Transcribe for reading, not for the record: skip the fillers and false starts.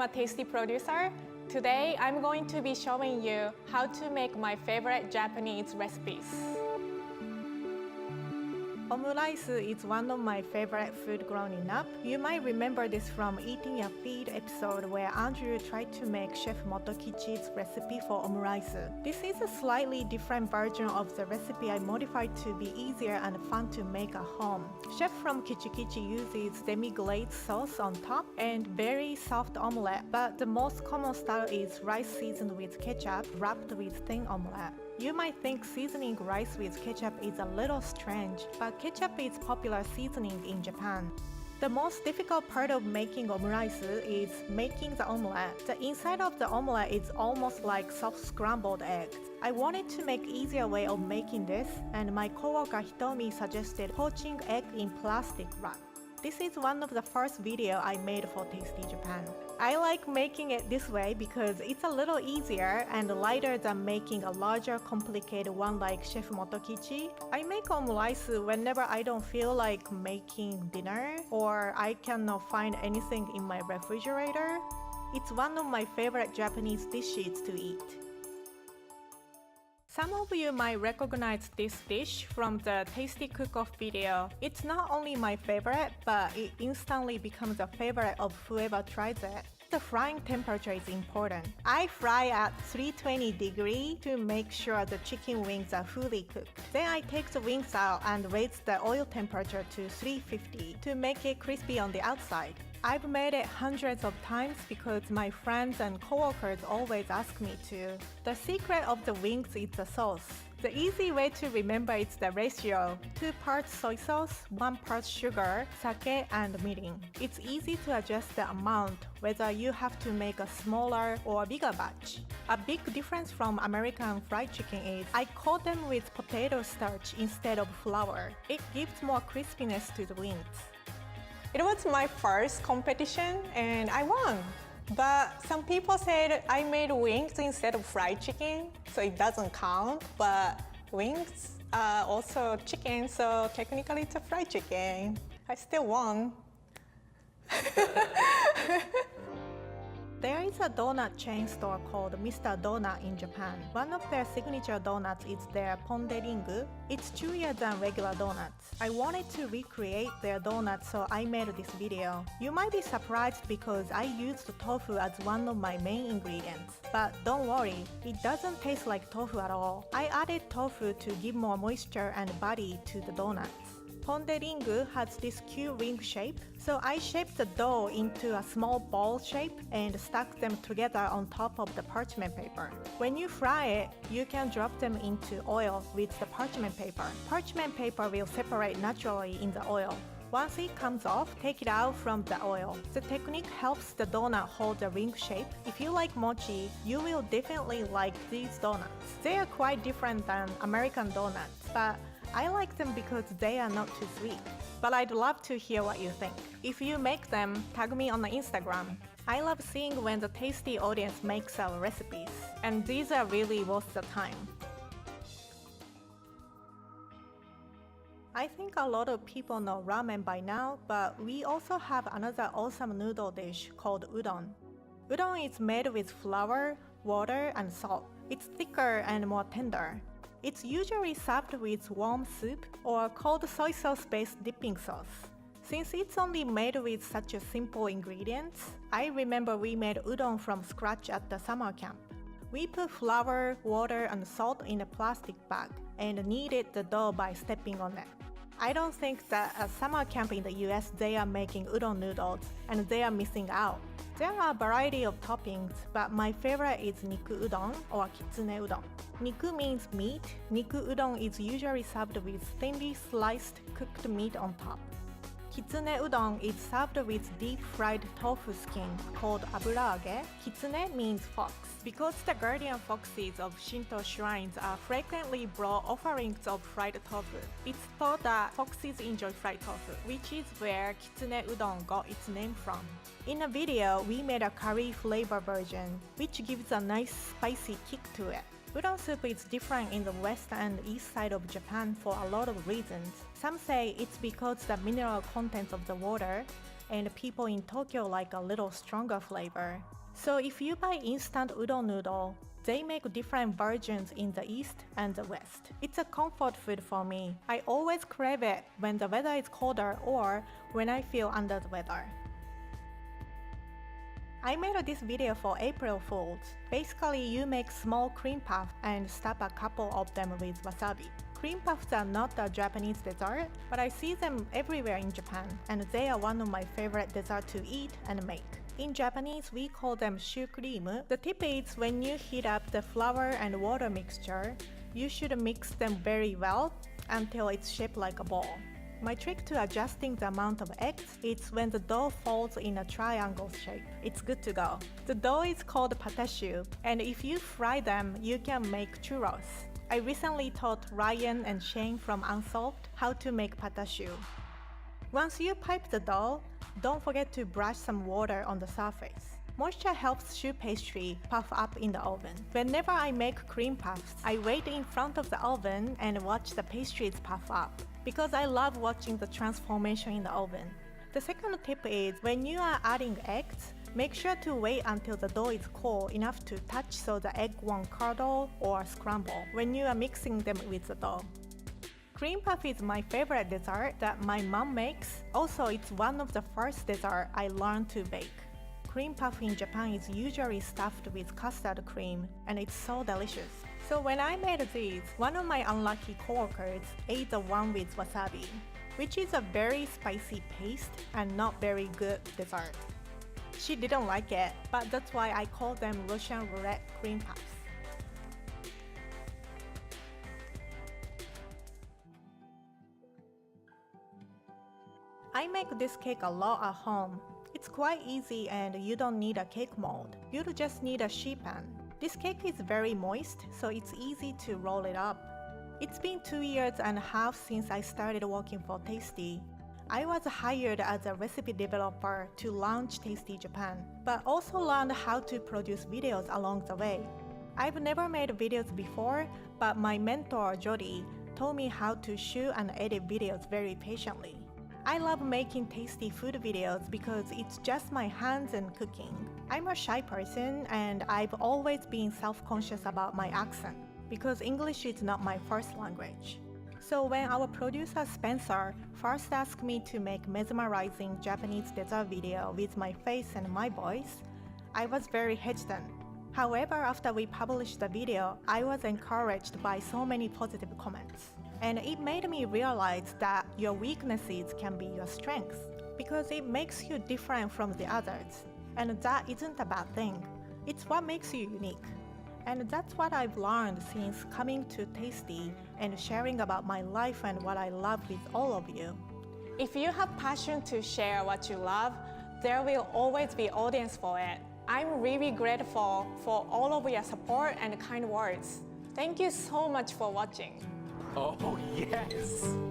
I'm a tasty producer. Today, I'm going to be showing you how to make my favorite Japanese recipes. Omurice is one of my favorite food growing up. You might remember this from Eating a Feed episode where Andrew tried to make Chef Motokichi's recipe for omurice. This is a slightly different version of the recipe I modified to be easier and fun to make at home. Chef from Kichikichi uses demi-glazed sauce on top and very soft omelette, but the most common style is rice seasoned with ketchup wrapped with thin omelette. You might think seasoning rice with ketchup is a little strange, but ketchup is popular seasoning in Japan. The most difficult part of making omurice is making the omelette. The inside of the omelette is almost like soft scrambled eggs. I wanted to make easier way of making this, and my coworker Hitomi suggested poaching egg in plastic wrap. This is one of the first video I made for Tasty Japan. I like making it this way because it's a little easier and lighter than making a larger complicated one like Chef Motokichi. I make omurice whenever I don't feel like making dinner or I cannot find anything in my refrigerator. It's one of my favorite Japanese dishes to eat. Some of you might recognize this dish from the Tasty Cook-Off video. It's not only my favorite, but it instantly becomes a favorite of whoever tries it. The frying temperature is important. I fry at 320 degrees to make sure the chicken wings are fully cooked. Then I take the wings out and raise the oil temperature to 350 to make it crispy on the outside. I've made it hundreds of times because my friends and coworkers always ask me to. The secret of the wings is the sauce. The easy way to remember is the ratio: 2 parts soy sauce, 1 part sugar, sake, and mirin. It's easy to adjust the amount whether you have to make a smaller or bigger batch. A big difference from American fried chicken is I coat them with potato starch instead of flour. It gives more crispiness to the wings. It was my first competition and I won. But some people said I made wings instead of fried chicken, so it doesn't count. But wings are also chicken, so technically it's a fried chicken. I still won. There is a donut chain store called Mr. Donut in Japan. One of their signature donuts is their ponderingu. It's chewier than regular donuts. I wanted to recreate their donuts, so I made this video. You might be surprised because I used tofu as one of my main ingredients. But don't worry, it doesn't taste like tofu at all. I added tofu to give more moisture and body to the donuts. Ponderingu has this cute ring shape, so I shaped the dough into a small ball shape and stuck them together on top of the parchment paper. When you fry it, you can drop them into oil with the parchment paper. Parchment paper will separate naturally in the oil. Once it comes off, take it out from the oil. The technique helps the donut hold the ring shape. If you like mochi, you will definitely like these donuts. They are quite different than American donuts, but I like them because they are not too sweet. But I'd love to hear what you think. If you make them, tag me on the Instagram. I love seeing when the tasty audience makes our recipes, and these are really worth the time. I think a lot of people know ramen by now, but we also have another awesome noodle dish called udon. Udon is made with flour, water, and salt. It's thicker and more tender. It's usually served with warm soup or cold soy sauce-based dipping sauce. Since it's only made with such a simple ingredients, I remember we made udon from scratch at the summer camp. We put flour, water, and salt in a plastic bag and kneaded the dough by stepping on it. I don't think that at summer camp in the US they are making udon noodles and they are missing out. There are a variety of toppings, but my favorite is niku udon or kitsune udon. Niku means meat. Niku udon is usually served with thinly sliced cooked meat on top. Kitsune udon is served with deep-fried tofu skin called aburaage. Kitsune means fox. Because the guardian foxes of Shinto shrines are frequently brought offerings of fried tofu, it's thought that foxes enjoy fried tofu, which is where kitsune udon got its name from. In a video, we made a curry flavor version, which gives a nice spicy kick to it. Udon soup is different in the west and east side of Japan for a lot of reasons. Some say it's because the mineral content of the water, and people in Tokyo like a little stronger flavor. So if you buy instant udon noodle, they make different versions in the east and the west. It's a comfort food for me. I always crave it when the weather is colder or when I feel under the weather. I made this video for April Fools. Basically, you make small cream puffs and stuff a couple of them with wasabi. Cream puffs are not a Japanese dessert, but I see them everywhere in Japan, and they are one of my favorite desserts to eat and make. In Japanese, we call them shukrimu. The tip is when you heat up the flour and water mixture, you should mix them very well until it's shaped like a ball. My trick to adjusting the amount of eggs is when the dough falls in a triangle shape. It's good to go. The dough is called patashu, and if you fry them, you can make churros. I recently taught Ryan and Shane from Unsolved how to make patashu. Once you pipe the dough, don't forget to brush some water on the surface. Moisture helps choux pastry puff up in the oven. Whenever I make cream puffs, I wait in front of the oven and watch the pastries puff up, because I love watching the transformation in the oven. The second tip is when you are adding eggs, make sure to wait until the dough is cold enough to touch so the egg won't curdle or scramble when you are mixing them with the dough. Cream puff is my favorite dessert that my mom makes. Also, it's one of the first desserts I learned to bake. Cream puff in Japan is usually stuffed with custard cream, and it's so delicious. So when I made these, one of my unlucky coworkers ate the one with wasabi, which is a very spicy paste and not very good dessert. She didn't like it, but that's why I call them Russian roulette cream puffs. I make this cake a lot at home. It's quite easy and you don't need a cake mold. You just need a sheet pan. This cake is very moist, so it's easy to roll it up. It's been 2.5 years since I started working for Tasty. I was hired as a recipe developer to launch Tasty Japan, but also learned how to produce videos along the way. I've never made videos before, but my mentor Jody taught me how to shoot and edit videos very patiently. I love making tasty food videos because it's just my hands and cooking. I'm a shy person and I've always been self-conscious about my accent because English is not my first language. So when our producer Spencer first asked me to make mesmerizing Japanese dessert video with my face and my voice, I was very hesitant. However, after we published the video, I was encouraged by so many positive comments. And it made me realize that your weaknesses can be your strengths because it makes you different from the others. And that isn't a bad thing. It's what makes you unique. And that's what I've learned since coming to Tasty and sharing about my life and what I love with all of you. If you have passion to share what you love, there will always be audience for it. I'm really grateful for all of your support and kind words. Thank you so much for watching. Oh, yes!